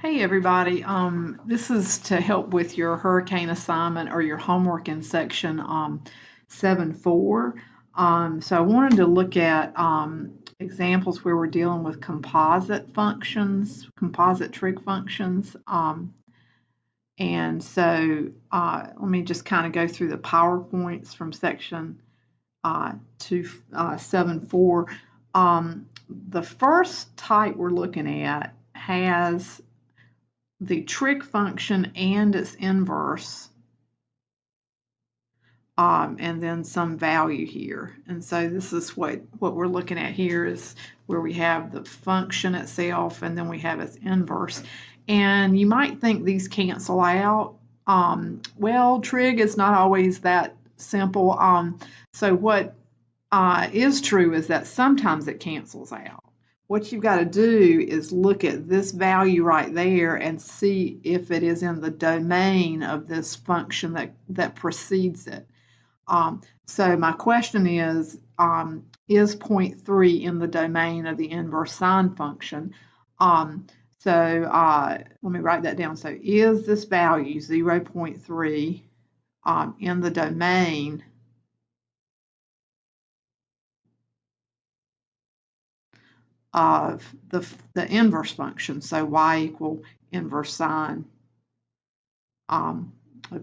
Hey everybody, this is to help with your hurricane assignment or your homework in section 7.4. So I wanted to look at examples where we're dealing with composite functions, composite trig functions. And so let me just kind of go through the PowerPoints from section 7.4. The first type we're looking at has the trig function and its inverse, and then some value here. And so this is what we're looking at here is where we have the function itself and then we have its inverse. And you might think these cancel out. Well, trig is not always that simple. So what is true is that sometimes it cancels out. What you've got to do is look at this value right there and see if it is in the domain of this function that precedes it. So my question is 0.3 in the domain of the inverse sine function? Let me write that down. So is this value 0.3 in the domain of the inverse function, so y equal inverse sine of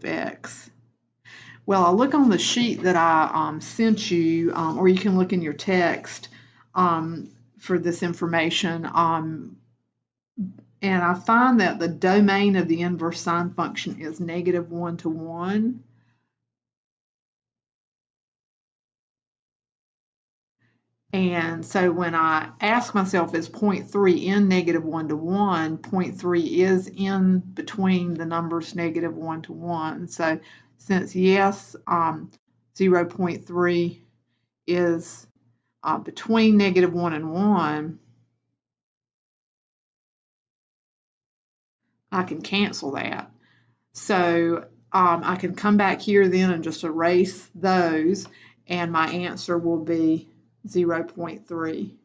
x? Well, I'll look on the sheet that I sent you, or you can look in your text for this information, and I find that the domain of the inverse sine function is -1 to 1. And so when I ask myself, is 0.3 in -1 to 1, 0.3 is in between the numbers -1 to 1. So since yes, 0.3 is between -1 and 1, I can cancel that. So I can come back here then and just erase those, and my answer will be 0.3.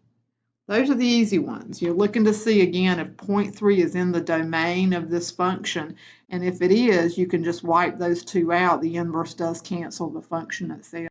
Those are the easy ones. You're looking to see again if 0.3 is in the domain of this function, and if it is, you can just wipe those two out. The inverse does cancel the function itself.